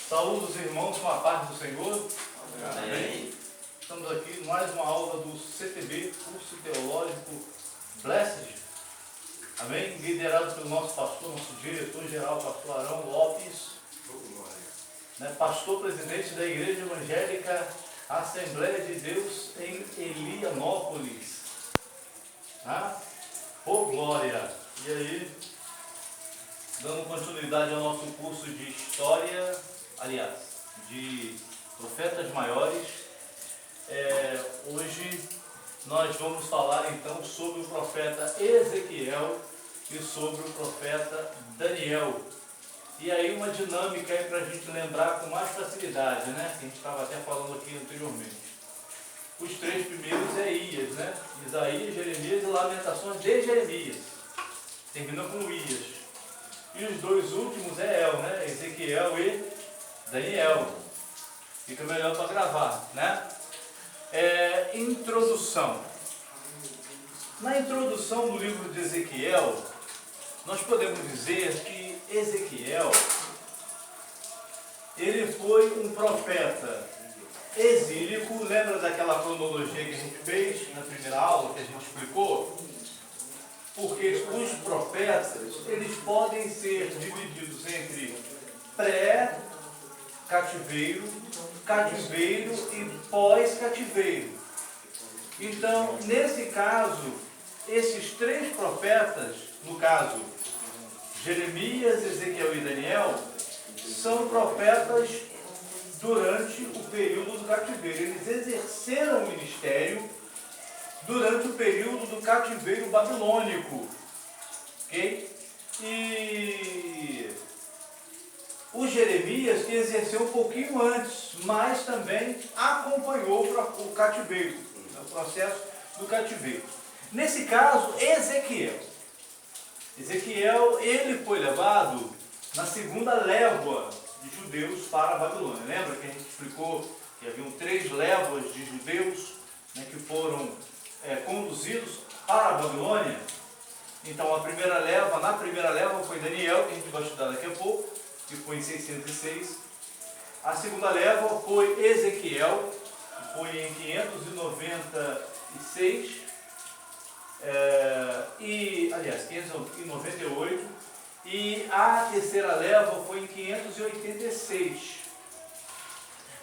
Saúde os irmãos com a paz do Senhor. Amém. Estamos aqui em mais uma aula do CTB, Curso Teológico Blessed. Amém? Liderado pelo nosso pastor, nosso diretor-geral, pastor Arão Lopes. Pastor presidente da Igreja Evangélica Assembleia de Deus em Elianópolis. Oh, glória! E aí, dando continuidade ao nosso curso de História, aliás, de Profetas Maiores, hoje nós vamos falar então sobre o profeta Ezequiel e sobre o profeta Daniel. E aí uma dinâmica aí para a gente lembrar com mais facilidade, né? Que a gente estava até falando aqui anteriormente. Os três primeiros é Ias, né? Isaías, Jeremias e Lamentações de Jeremias. Termina com Ias. E os dois últimos é El, né? Ezequiel e Daniel. Fica melhor para gravar, né? Introdução. Na introdução do livro de Ezequiel, nós podemos dizer que Ezequiel, ele foi um profeta exílico. Lembra daquela cronologia que a gente fez na primeira aula, que a gente explicou? Porque os profetas, eles podem ser divididos entre pré-cativeiro, cativeiro e pós-cativeiro. Então, nesse caso, esses três profetas, no caso, Jeremias, Ezequiel e Daniel, são profetas durante o período do cativeiro. Eles exerceram o ministério durante o período do cativeiro babilônico. Ok? E o Jeremias, que exerceu um pouquinho antes, mas também acompanhou o cativeiro, o processo do cativeiro. Nesse caso, Ezequiel, ele foi levado na segunda leva de judeus para a Babilônia. Lembra que a gente explicou que haviam 3 levas de judeus, né, que foram conduzidos para a Babilônia? Então, na primeira leva foi Daniel, que a gente vai estudar daqui a pouco, que foi em 606. A segunda leva foi Ezequiel, que foi em 596. 598, e a terceira leva foi em 586.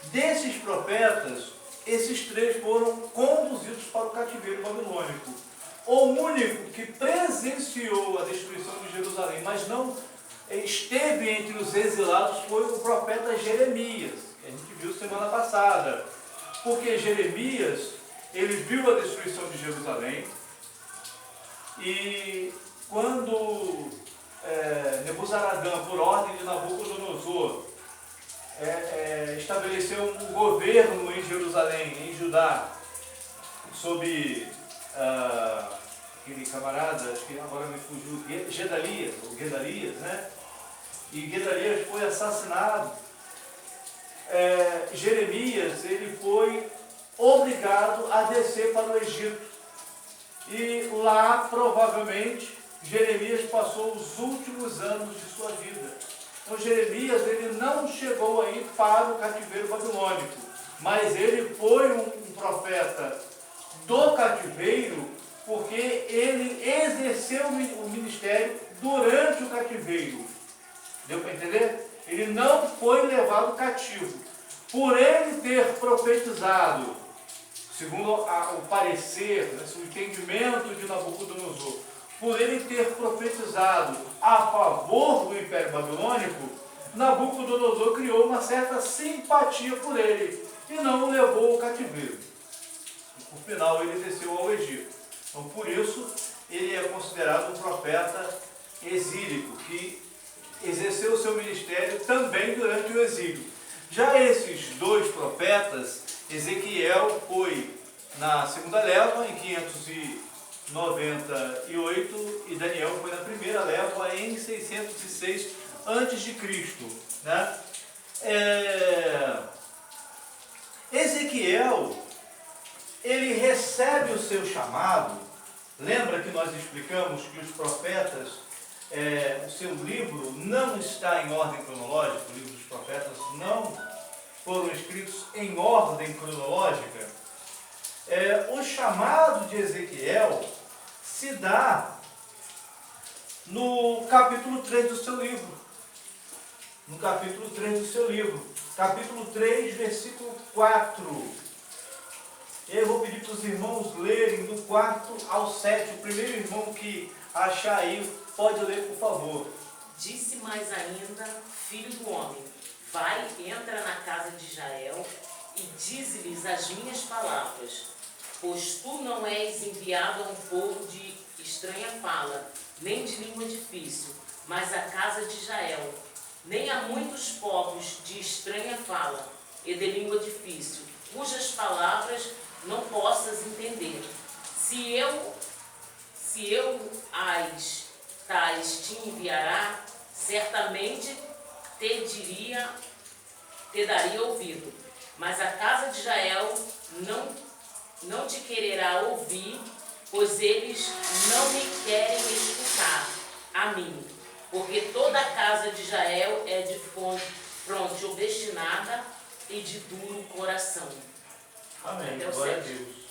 Desses profetas, esses 3 foram conduzidos para o cativeiro babilônico. O único que presenciou a destruição de Jerusalém, mas não esteve entre os exilados, foi o profeta Jeremias, que a gente viu semana passada. Porque Jeremias, ele viu a destruição de Jerusalém, e quando Nebuzaradã, por ordem de Nabucodonosor, estabeleceu um governo em Jerusalém, em Judá, sob aquele camarada, acho que agora me fugiu, Gedalias, né? E Gedalias foi assassinado. Jeremias, ele foi obrigado a descer para o Egito. E lá, provavelmente, Jeremias passou os últimos anos de sua vida. Então, Jeremias, ele não chegou aí para o cativeiro babilônico, mas ele foi um profeta do cativeiro, porque ele exerceu o ministério durante o cativeiro. Deu para entender? Ele não foi levado cativo. Por ele ter profetizado, segundo o parecer, o entendimento de Nabucodonosor, por ele ter profetizado a favor do Império Babilônico, Nabucodonosor criou uma certa simpatia por ele e não o levou ao cativeiro. Por final, ele desceu ao Egito. Então, por isso, ele é considerado um profeta exílico, que exerceu o seu ministério também durante o exílio. Já esses 2 profetas, Ezequiel foi na segunda leva, em 598, e Daniel foi na primeira leva, em 606 a.C., né? Ezequiel, ele recebe o seu chamado. Lembra que nós explicamos que os profetas, o seu livro não está em ordem cronológica, o livro dos profetas não foram escritos em ordem cronológica, o chamado de Ezequiel se dá no capítulo 3 do seu livro. No capítulo 3 do seu livro. Capítulo 3, versículo 4. E aí eu vou pedir para os irmãos lerem do 4 ao 7. O primeiro irmão que achar aí, pode ler, por favor. Disse mais ainda, filho do homem, vai, entra na casa de Israel e dize-lhes as minhas palavras, pois tu não és enviado a um povo de estranha fala, nem de língua difícil, mas a casa de Israel, nem a muitos povos de estranha fala e de língua difícil, cujas palavras não possas entender. Se eu as tais te enviará, certamente te daria ouvido. Mas a casa de Israel não te quererá ouvir, pois eles não me querem escutar a mim. Porque toda a casa de Israel é de fronte obstinada e de duro coração. Amém. Até o Glória a 7. Deus.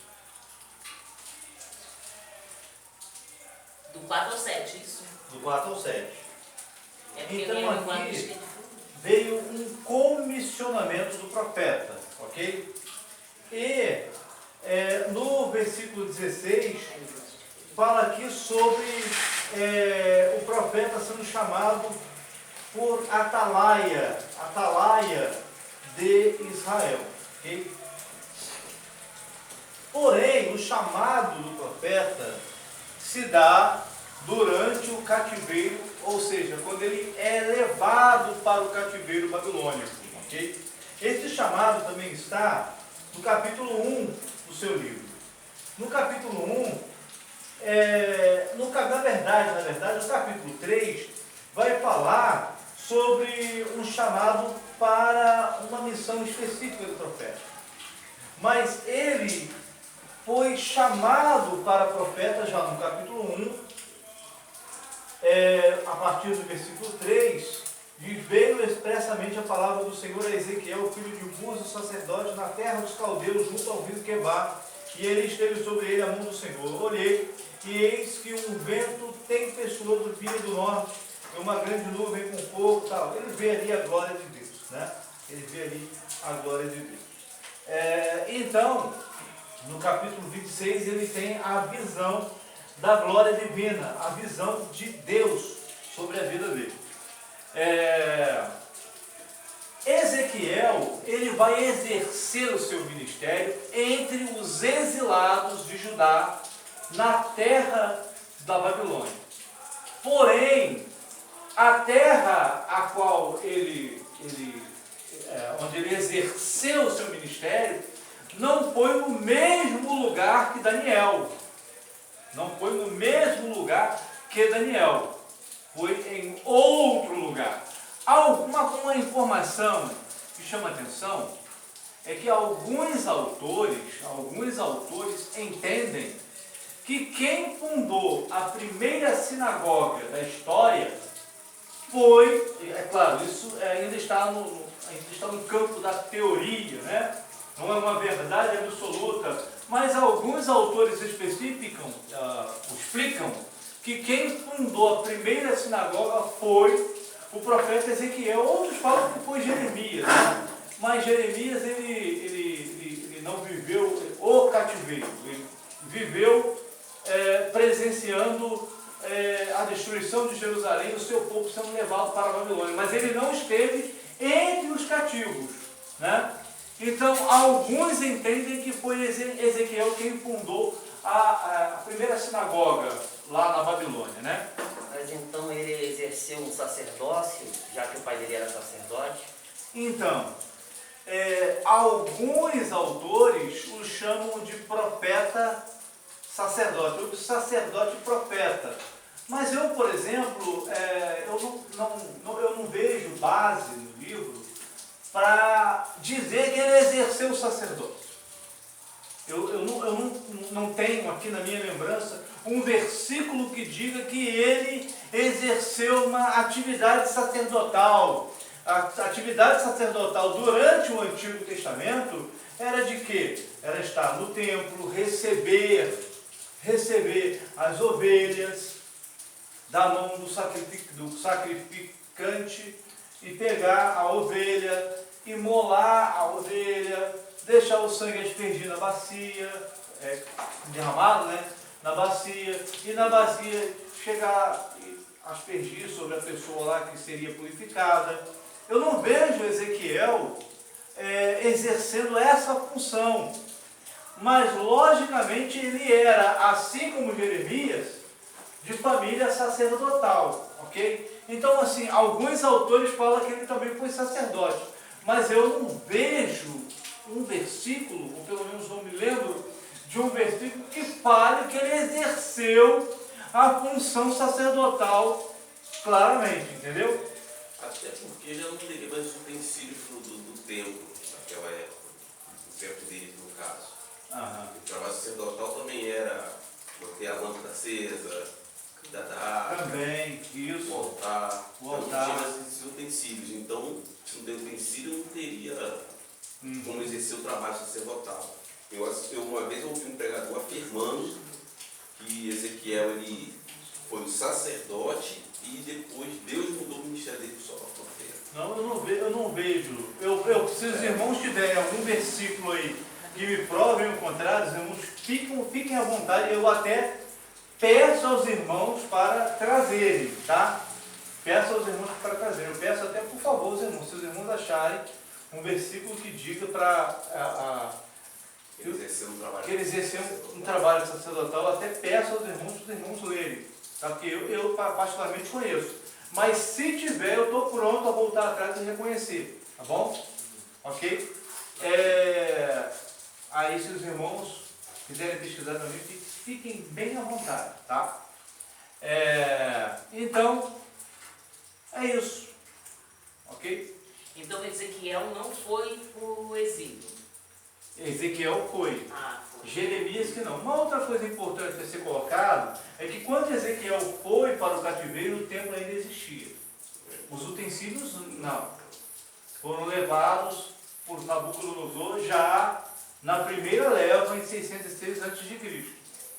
Do 4 ao 7, isso? Do 4 ao 7. É porque Então minha linguagem aqui é veio um comissionamento do profeta, ok? E no versículo 16 fala aqui sobre o profeta sendo chamado por atalaia de Israel, ok? Porém, o chamado do profeta se dá durante o cativeiro, ou seja, quando ele é levado para o cativeiro babilônico, ok? Esse chamado também está no capítulo 1 do seu livro. No capítulo 1, na verdade, o capítulo 3 vai falar sobre um chamado para uma missão específica do profeta. Mas ele foi chamado para profeta já no capítulo 1, a partir do versículo 3, e veio expressamente a palavra do Senhor a Ezequiel, filho de Búzio, sacerdote, na terra dos caldeus, junto ao rio Quebar, e ele esteve sobre ele a mão do Senhor. Olhei, e eis que um vento tempestuoso vinha do norte, e uma grande nuvem com fogo, tal. Ele vê ali a glória de Deus, né? Ele vê ali a glória de Deus. Então, no capítulo 26, ele tem a visão da glória divina, a visão de Deus sobre a vida dele. Ezequiel, ele vai exercer o seu ministério entre os exilados de Judá na terra da Babilônia. Porém, a terra a qual onde ele exerceu o seu ministério não foi no mesmo lugar que Daniel. Não foi no mesmo lugar que Daniel. Foi em outro lugar. Uma informação que chama atenção é que alguns autores entendem que quem fundou a primeira sinagoga da história foi, é claro, isso ainda está no campo da teoria, né? Não é uma verdade absoluta, mas alguns autores explicam que quem fundou a primeira sinagoga foi o profeta Ezequiel. Outros falam que foi Jeremias, né? Mas Jeremias ele não viveu o cativeiro, ele viveu presenciando a destruição de Jerusalém, o seu povo sendo levado para a Babilônia, mas ele não esteve entre os cativos, né? Então, alguns entendem que foi Ezequiel quem fundou a primeira sinagoga lá na Babilônia, né? Mas então ele exerceu um sacerdócio, já que o pai dele era sacerdote? Então, alguns autores o chamam de profeta sacerdote, ou de sacerdote profeta. Mas eu, por exemplo, eu não vejo base no livro para dizer que ele exerceu o sacerdócio. Eu não tenho aqui na minha lembrança um versículo que diga que ele exerceu uma atividade sacerdotal, a atividade sacerdotal durante o Antigo Testamento era de quê? Era estar no templo, receber as ovelhas da mão do sacrificante e pegar a ovelha, imolar a ovelha, deixar o sangue aspergir na bacia, derramado, né? Na bacia, e na bacia chegar e aspergir sobre a pessoa lá que seria purificada. Eu não vejo Ezequiel exercendo essa função, mas logicamente ele era, assim como Jeremias, de família sacerdotal, ok? Então, assim, alguns autores falam que ele também foi sacerdote, mas eu não vejo um versículo, ou pelo menos não me lembro de um versículo que fale que ele exerceu a função sacerdotal claramente, entendeu? Até porque já não teria mais os utensílios do templo naquela época, no tempo deles, no caso. O trabalho sacerdotal também era manter a lâmpada acesa, cuidar da água, Também, isso. o altar. O altar. Não tinha mais esses utensílios. Então, se não tem utensílio, não teria como exercer o trabalho sacerdotal. Uma vez eu ouvi um pregador afirmando que Ezequiel ele foi um sacerdote e depois Deus mudou o ministério dele só para profeta. Não, eu não vejo. Se os irmãos tiverem algum versículo aí que me provem o contrário, os irmãos fiquem à vontade. Eu até peço aos irmãos para trazerem, tá? Peço aos irmãos para trazerem. Eu peço até, por favor, os irmãos, se os irmãos acharem um versículo que diga para que ele exerceu um trabalho sacerdotal, eu até peço aos irmãos para os irmãos lerem, tá? Porque eu particularmente conheço. Mas se tiver, eu estou pronto a voltar atrás e reconhecer, tá bom? Ok? Aí se os irmãos quiserem pesquisar também, fiquem bem à vontade, tá? Então, é isso. Ok? Então Ezequiel não foi para o exílio. Ezequiel foi. Foi. Jeremias que não. Uma outra coisa importante a ser colocado é que quando Ezequiel foi para o cativeiro, o templo ainda existia. Os utensílios não. Foram levados por Nabucodonosor já na primeira leva em 606 a.C.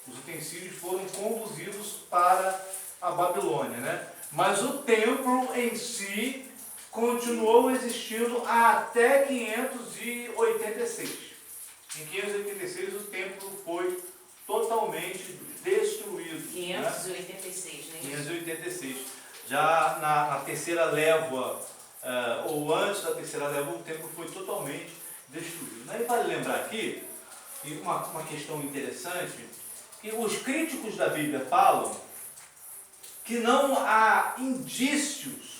Os utensílios foram conduzidos para a Babilônia, né? Mas o templo em si continuou existindo até 586. Em 586 o templo foi totalmente destruído. 586, né? 586. Já na terceira leva, ou antes da terceira leva, o templo foi totalmente destruído. Aí vale lembrar aqui, e uma questão interessante, que os críticos da Bíblia falam que não há indícios,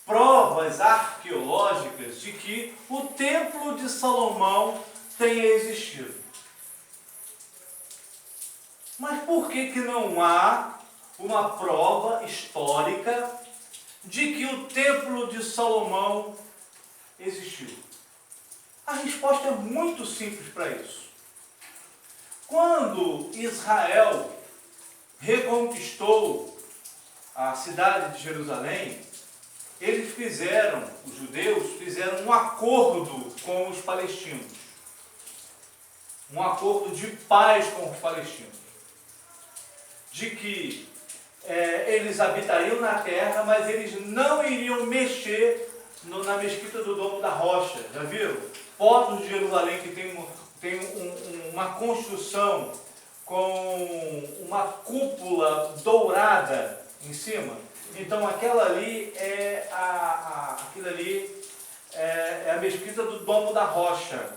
provas arqueológicas de que o Templo de Salomão tenha existido. Mas por que não há uma prova histórica de que o Templo de Salomão existiu? A resposta é muito simples para isso. Quando Israel reconquistou a cidade de Jerusalém, os judeus fizeram um acordo com os palestinos. Um acordo de paz com os palestinos. De que eles habitariam na terra, mas eles não iriam mexer na mesquita do Domo da Rocha. Já viram? Fotos de Jerusalém que tem uma construção com uma cúpula dourada em cima. Então aquilo ali é a mesquita do Domo da Rocha.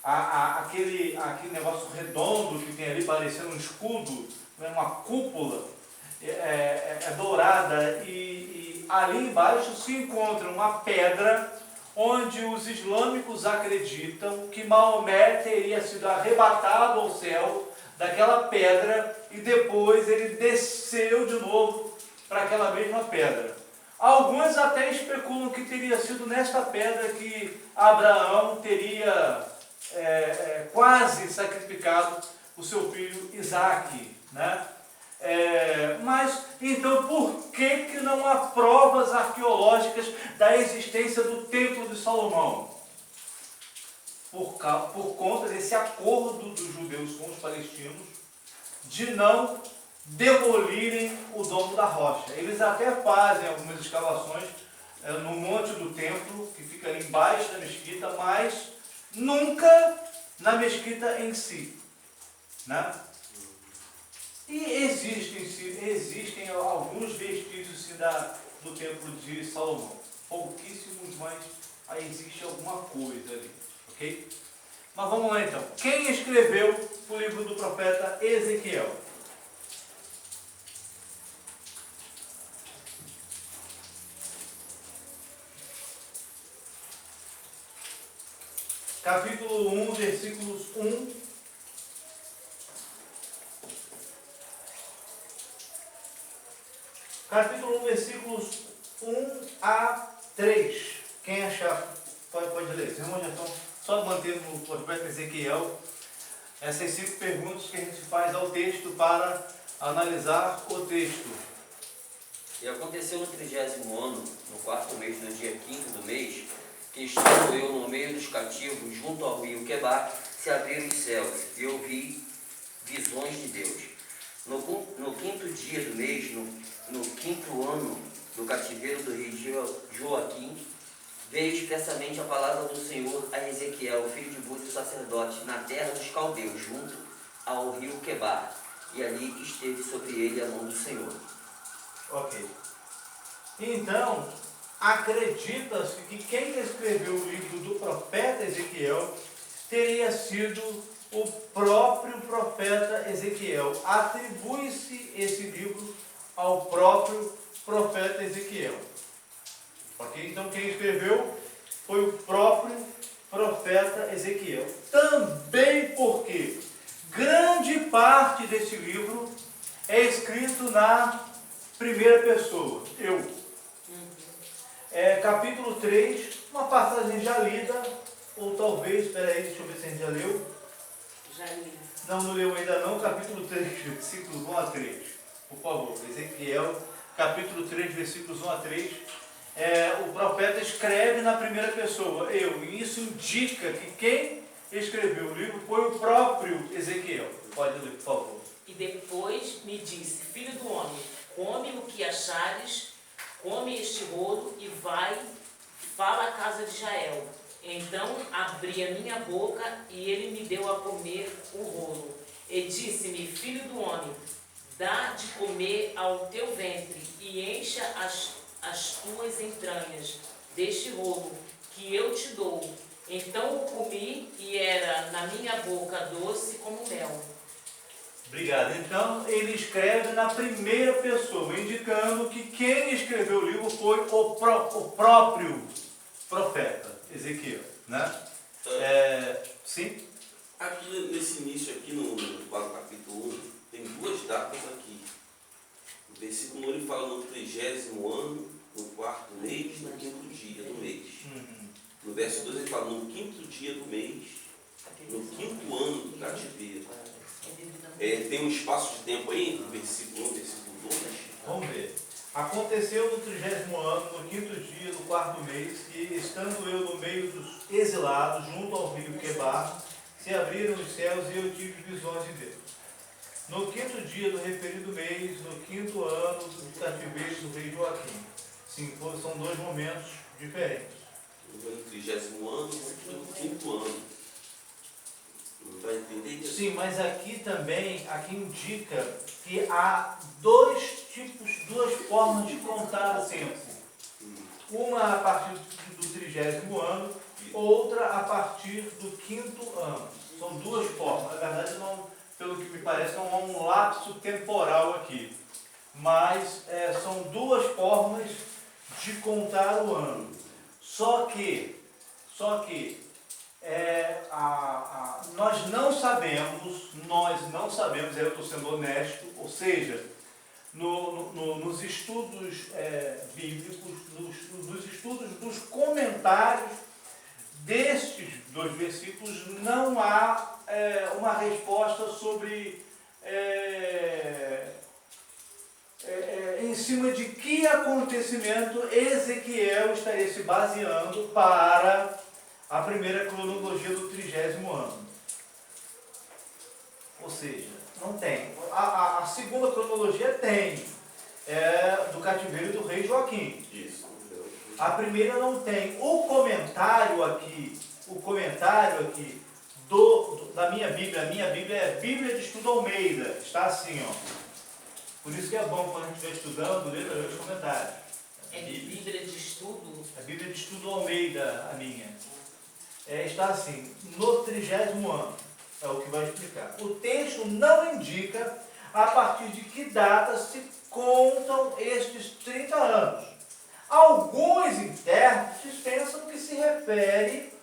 Aquele negócio redondo que tem ali parecendo um escudo, uma cúpula dourada, e ali embaixo se encontra uma pedra onde os islâmicos acreditam que Maomé teria sido arrebatado ao céu daquela pedra e depois ele desceu de novo para aquela mesma pedra. Alguns até especulam que teria sido nesta pedra que Abraão teria quase sacrificado o seu filho Isaque, né? Mas, então, por que não há provas arqueológicas da existência do Templo de Salomão? Por conta desse acordo dos judeus com os palestinos de não demolirem o domo da rocha. Eles até fazem algumas escavações no monte do templo, que fica ali embaixo da mesquita, mas nunca na mesquita em si, né? E existem alguns vestígios sim, do templo de Salomão. Pouquíssimos, mas aí existe alguma coisa ali, ok? Mas vamos lá então. Quem escreveu o livro do profeta Ezequiel? Capítulo 1, versículos 1 capítulo 1, versículos 1 a 3. Quem achar, pode ler. Os irmãos já estão só mantendo o profeta Ezequiel. Essas 5 perguntas que a gente faz ao texto para analisar o texto. E aconteceu no 30º ano, no 4º mês, no dia 5º do mês, que estando eu no meio dos cativos, junto ao rio Quebar, se abriram os céus, e eu vi visões de Deus. No 5º dia do mês, no 5º ano do cativeiro do rei Joaquim, veio expressamente a palavra do Senhor a Ezequiel, filho de Buzi, sacerdote, na terra dos caldeus, junto ao rio Quebar, e ali esteve sobre ele a mão do Senhor. Ok. Então, acredita-se que quem escreveu o livro do profeta Ezequiel teria sido o próprio profeta Ezequiel. Atribui-se esse livro ao próprio profeta Ezequiel. Ok? Então, quem escreveu foi o próprio profeta Ezequiel. Também porque grande parte desse livro é escrito na primeira pessoa, eu. Capítulo 3, uma passagem já lida, ou talvez, espera aí, deixa eu ver se a gente já leu. Já li. Não leu ainda não, capítulo 3, versículos 1 a 3. Por favor, Ezequiel, capítulo 3, versículos 1 a 3. O profeta escreve na primeira pessoa, eu, e isso indica que quem escreveu o livro foi o próprio Ezequiel. Pode ler, por favor. E depois me disse, filho do homem, come o que achares, come este rolo e vai, fala à casa de Israel. Então abri a minha boca e ele me deu a comer o rolo. E disse-me, filho do homem, dá de comer ao teu ventre e encha as tuas entranhas deste rolo que eu te dou. Então o comi e era na minha boca doce como mel. Obrigado. Então, ele escreve na primeira pessoa, indicando que quem escreveu o livro foi o próprio profeta, Ezequiel. Né? Sim? Aqui nesse início, aqui no capítulo 1, tem 2 datas aqui. O versículo 1 ele fala no 30º ano, no 4º mês, no 5º dia do mês. No verso 2 ele fala no 5º dia do mês, no 5º ano do cativeiro. Tem um espaço de tempo aí, entre o versículo 1 e o versículo 2? Vamos ver. Aconteceu no 30º ano, no 5º dia do 4º mês, que estando eu no meio dos exilados, junto ao rio Quebar, se abriram os céus e eu tive visões de Deus. No 5º dia do referido mês, no 5º ano do cativeiro do rei Joaquim. Sim, são 2 momentos diferentes. No 30º ano e no 5º ano. Não vai entender isso? Sim, mas aqui também, indica que há 2 formas de contar o tempo. Uma a partir do 30º ano, outra a partir do 5º ano. São 2 formas. Na verdade, não, pelo que me parece, não há um lapso temporal aqui. Mas são 2 formas de contar o ano. Só que nós não sabemos, aí eu estou sendo honesto, ou seja, nos estudos bíblicos, nos estudos dos comentários destes 2 versículos, não há uma resposta sobre em cima de que acontecimento Ezequiel estaria se baseando para a primeira cronologia do 30º ano. Ou seja, não tem. A segunda cronologia tem, do cativeiro do rei Joaquim. Isso. A primeira não tem. O comentário aqui da minha Bíblia, é Bíblia de Estudo Almeida, está assim, ó. Por isso que é bom quando a gente estiver estudando, ler os comentários. É Bíblia de Estudo? A Bíblia de Estudo Almeida, a minha. Está assim, no 30º ano, é o que vai explicar. O texto não indica a partir de que data se contam estes 30 anos. Alguns intérpretes pensam que se refere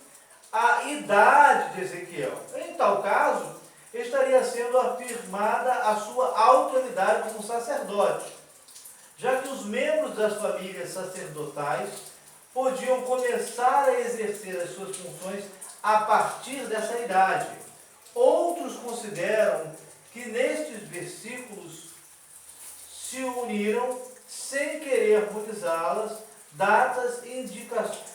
à idade de Ezequiel. Em tal caso, estaria sendo afirmada a sua autoridade como sacerdote, já que os membros das famílias sacerdotais podiam começar a exercer as suas funções a partir dessa idade. Outros consideram que nestes versículos se uniram, sem querer harmonizá-las, datas e indicações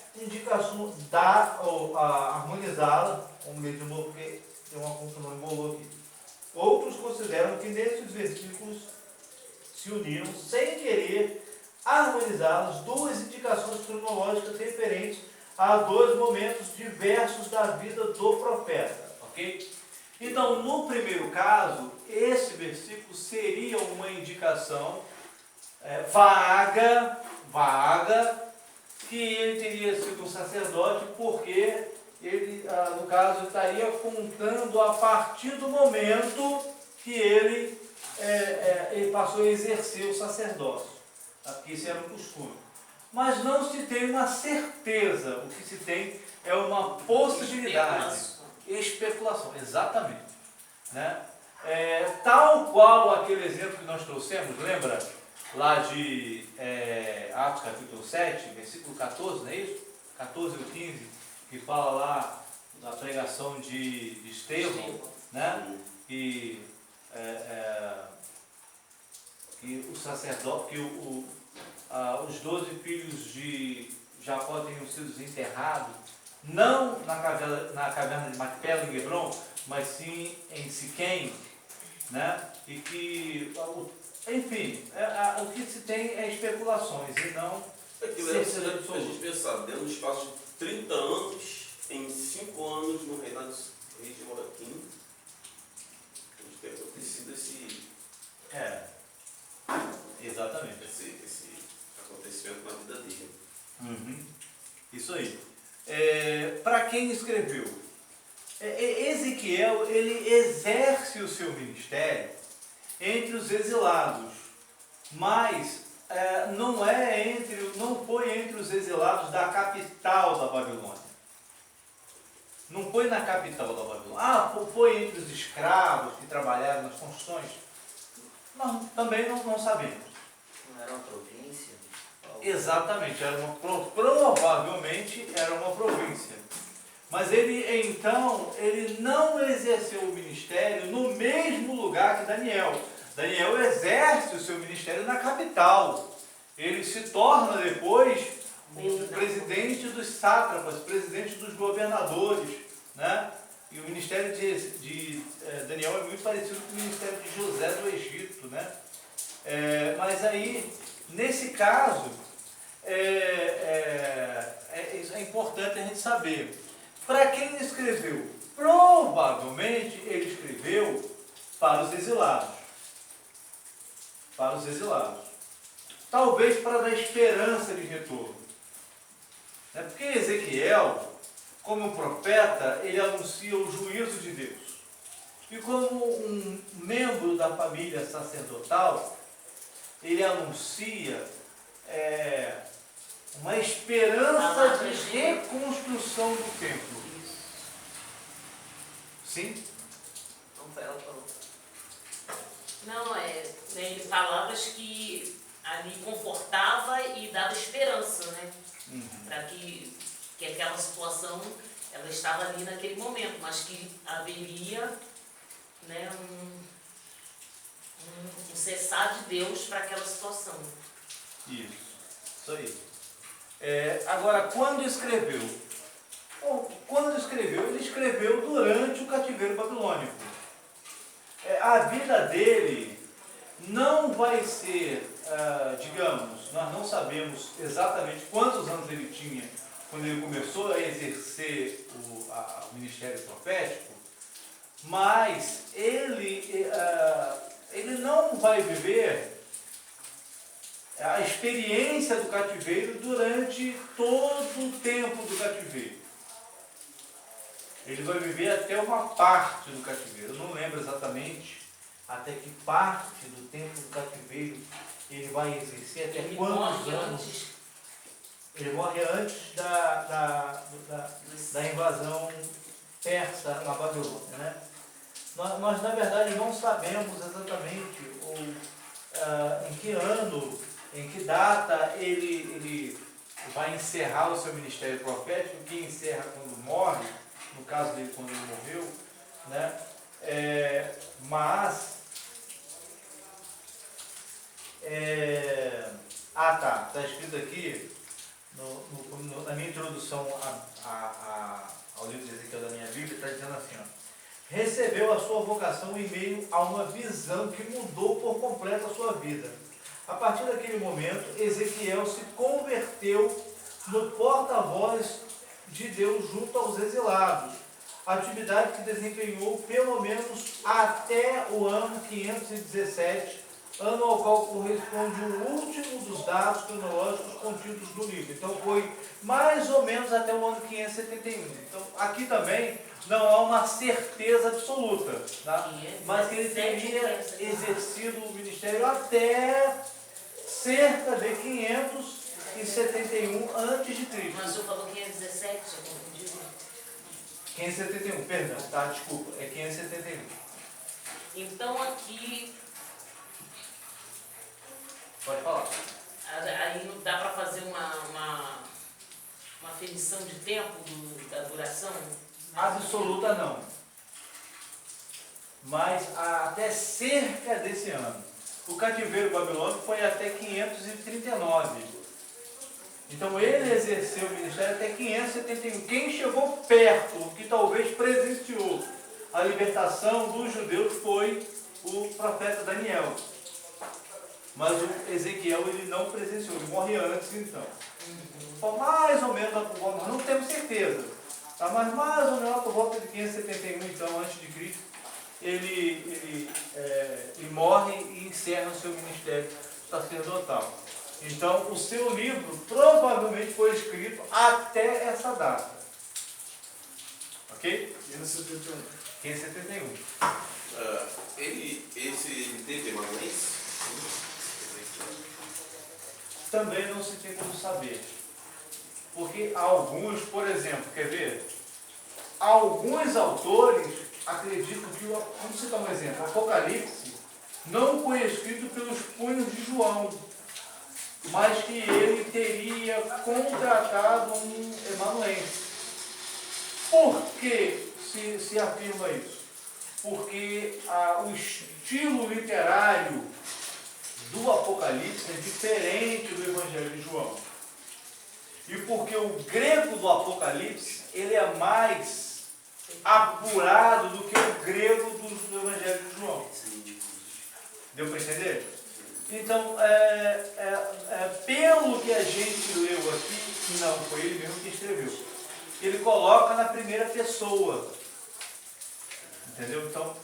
harmonizá-las, vamos ler de novo porque tem uma confusão, embolou aqui. Outros consideram que nestes versículos se uniram, sem querer harmonizá-las, duas indicações cronológicas referentes a dois momentos diversos da vida do profeta. Ok? Então, no primeiro caso, esse versículo seria uma indicação vaga, que ele teria sido um sacerdote, porque ele, no caso, estaria contando a partir do momento que ele passou a exercer o sacerdócio, porque isso era um costume. Mas não se tem uma certeza, o que se tem é uma possibilidade. Especulação, exatamente. Né? Tal qual aquele exemplo que nós trouxemos, lembra? Lá de Atos capítulo 7, versículo 14, não é isso? 14 ou 15, que fala lá da pregação de Estevão, né? Que o sacerdote, que os 12 filhos de Jacó tenham sido enterrados, não na caverna de Macpela em Hebron, mas sim em Siquém, né? E que, enfim, o que se tem é especulações e não certeza A absoluta. gente pensar, dentro do espaço de 30 anos, em 5 anos no reinado do rei de Joaquim, deve ter acontecido Exatamente. esse acontecimento na vida dele. Uhum. Isso aí. Para quem escreveu? Ezequiel, ele exerce o seu ministério entre os exilados, mas não foi entre os exilados da capital da Babilônia. Não foi na capital da Babilônia. Foi entre os escravos que trabalharam nas construções? Não, também não sabemos. Não era uma província? Exatamente, provavelmente era uma província. Mas ele não exerceu o ministério no mesmo lugar que Daniel. Daniel exerce o seu ministério na capital. Ele se torna depois o presidente dos sátrapas, presidente dos governadores, né? E o ministério de Daniel é muito parecido com o ministério de José do Egito, né? Mas aí, nesse caso, é importante a gente saber. Para quem ele escreveu? Provavelmente ele escreveu para os exilados. Para os exilados. Talvez para dar esperança de retorno. Porque Ezequiel, como profeta, ele anuncia o juízo de Deus. E como um membro da família sacerdotal, ele anuncia uma esperança de reconstrução do templo. Sim? Não foi ela que falou. Não, tem palavras que ali confortava e dava esperança, né? Para que aquela situação, ela estava ali naquele momento, mas que haveria, né, um cessar de Deus para aquela situação. Isso aí. Agora, quando escreveu? Bom, quando escreveu, ele escreveu durante o cativeiro babilônico. A vida dele não vai ser, digamos, nós não sabemos exatamente quantos anos ele tinha quando ele começou a exercer o ministério profético, mas ele não vai viver a experiência do cativeiro durante todo o tempo do cativeiro. Ele vai viver até uma parte do cativeiro. Eu não lembro exatamente até que parte do tempo do cativeiro ele vai exercer, até quantos anos. Ele morre antes da invasão persa na Babilônia, né? Nós, na verdade, não sabemos exatamente em que ano, em que data ele vai encerrar o seu ministério profético, que encerra quando morre, no caso dele quando ele morreu, né? Está escrito aqui, na minha introdução ao livro de Ezequiel da minha Bíblia, está dizendo assim, recebeu a sua vocação em meio a uma visão que mudou por completo a sua vida. A partir daquele momento, Ezequiel se converteu no porta-voz de Deus junto aos exilados, atividade que desempenhou pelo menos até o ano 517, ano ao qual corresponde o último dos dados cronológicos contidos no livro. Então foi mais ou menos até o ano 571. Então aqui também não há uma certeza absoluta, tá? Mas que ele teria exercido o ministério até cerca de 571 a.C. Mas o senhor falou 517, eu confundi. 571, perdão, tá? Desculpa, é 571. Então aqui, Pode falar. aí não dá para fazer uma aferição de tempo da duração? Absoluta não. Mas até cerca desse ano. O cativeiro babilônico foi até 539. Então ele exerceu o ministério até 571. Quem chegou perto, que talvez presenciou a libertação dos judeus, foi o profeta Daniel. Mas o Ezequiel ele não presenciou, ele morre antes então. Então, mais ou menos, não temos certeza, tá? Mas mais ou menos por volta de 571 então, antes de Cristo, ele morre e encerra o seu ministério sacerdotal. Então, o seu livro provavelmente foi escrito até essa data. Ok? 571. 571. Ele teve Emanuense? Também não se tem como saber. Porque alguns, por exemplo, quer ver? Alguns autores acreditam que, vamos citar um exemplo, o Apocalipse não foi escrito pelos punhos de João, mas que ele teria contratado um amanuense. Por que se afirma isso? Porque o estilo literário do Apocalipse é diferente do Evangelho de João. E porque o grego do Apocalipse ele é mais apurado do que o grego do Evangelho de João. Deu para entender? Então, pelo que a gente leu aqui, não foi ele mesmo que escreveu. Ele coloca na primeira pessoa. Entendeu? Então,